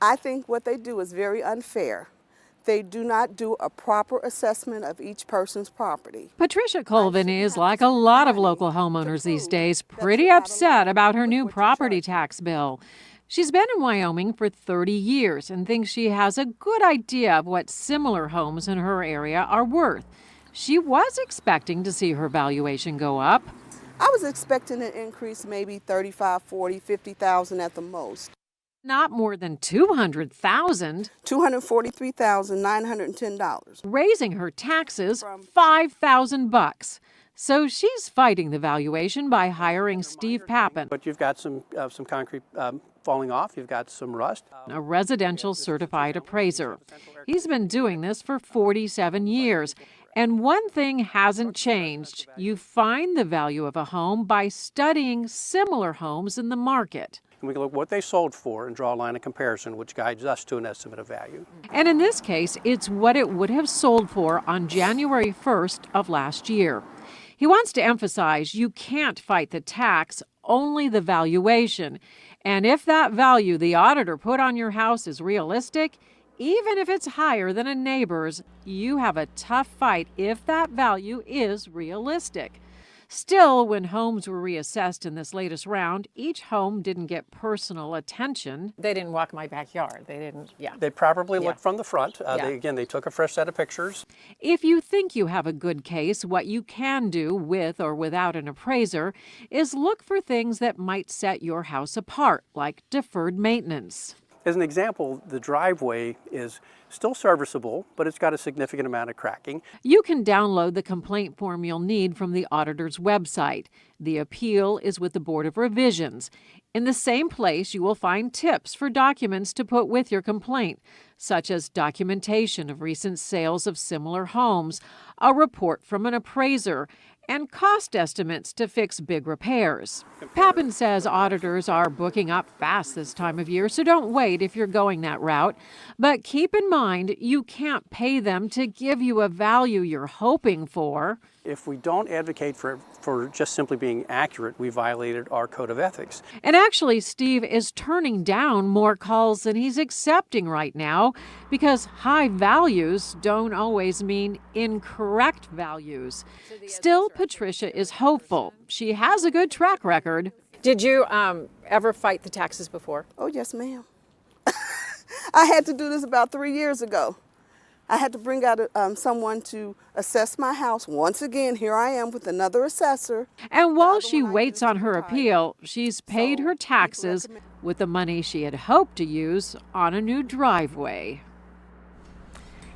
I think what they do is very unfair. They do not do a proper assessment of each person's property. Patricia Colvin is, like a lot of local homeowners these days, pretty upset about her new property tax bill. She's been in Wyoming for 30 years and thinks she has a good idea of what similar homes in her area are worth. She was expecting to see her valuation go up. I was expecting an increase, maybe 35, 40, 50,000 at the most. Not more than $200,000. $243,910. Raising her taxes $5,000. So she's fighting the valuation by hiring Steve Pappen. But you've got some concrete falling off. You've got some rust. A residential certified appraiser. He's been doing this for 47 years. And one thing hasn't changed. You find the value of a home by studying similar homes in the market. And we can look what they sold for and draw a line of comparison, which guides us to an estimate of value. And in this case, it's what it would have sold for on January 1st of last year. He wants to emphasize you can't fight the tax, only the valuation. And if that value the auditor put on your house is realistic, even if it's higher than a neighbor's, you have a tough fight if that value is realistic. Still, when homes were reassessed in this latest round, each home didn't get personal attention. They didn't walk my backyard. They didn't, They probably looked from the front. They took a fresh set of pictures. If you think you have a good case, what you can do with or without an appraiser is look for things that might set your house apart, like deferred maintenance. As an example, the driveway is still serviceable, but it's got a significant amount of cracking. You can download the complaint form you'll need from the auditor's website. The appeal is with the Board of Revisions. In the same place, you will find tips for documents to put with your complaint, such as documentation of recent sales of similar homes, a report from an appraiser, and cost estimates to fix big repairs. Pappen says auditors are booking up fast this time of year, so don't wait if you're going that route. But keep in mind, you can't pay them to give you a value you're hoping for. If we don't advocate for just simply being accurate, we violated our code of ethics. And actually, Steve is turning down more calls than he's accepting right now because high values don't always mean incorrect values. Still, Patricia is hopeful. She has a good track record. Did you ever fight the taxes before? Oh, yes, ma'am. I had to do this about 3 years ago. I had to bring out someone to assess my house. Once again, here I am with another assessor. And while she waits on her appeal, she's paid her taxes with the money she had hoped to use on a new driveway.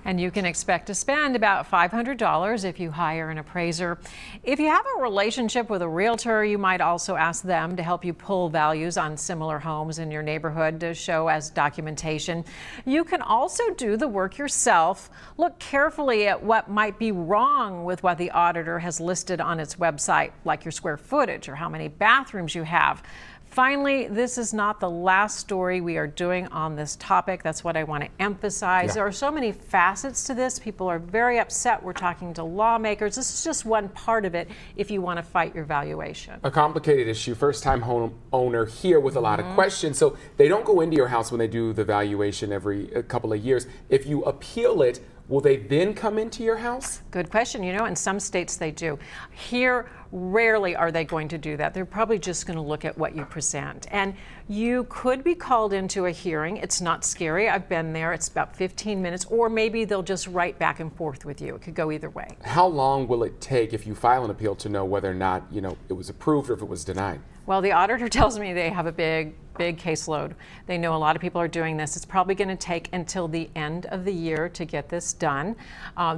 And you can expect to spend about $500 if you hire an appraiser. If you have a relationship with a realtor, you might also ask them to help you pull values on similar homes in your neighborhood to show as documentation. You can also do the work yourself. Look carefully at what might be wrong with what the auditor has listed on its website, like your square footage or how many bathrooms you have. Finally, this is not the last story we are doing on this topic. That's what I want to emphasize. Yeah. There are so many facets to this. People are very upset. We're talking to lawmakers. This is just one part of it if you want to fight your valuation. A complicated issue. First-time home owner here with a lot of questions. So they don't go into your house when they do the valuation every couple of years. If you appeal it, will they then come into your house? Good question. You know, in some states they do. Here, rarely are they going to do that. They're probably just going to look at what you present. And you could be called into a hearing. It's not scary. I've been there. It's about 15 minutes, or maybe they'll just write back and forth with you. It could go either way. How long will it take if you file an appeal to know whether or not, it was approved or if it was denied? Well, the auditor tells me they have a big caseload. They know a lot of people are doing this. It's probably going to take until the end of the year to get this done.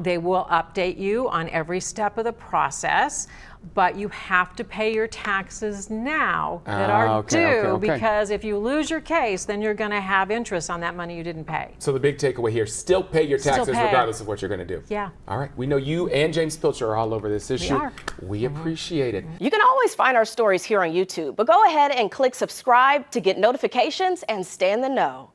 They will update you on every step of the process, but you have to pay your taxes now that are due, because if you lose your case, then you're going to have interest on that money you didn't pay. So the big takeaway here, still pay your taxes regardless of what you're going to do. Yeah. All right. We know you and James Pilcher are all over this issue. We appreciate it. You can always find our stories here on YouTube, but go ahead and click subscribe to get notifications and stay in the know.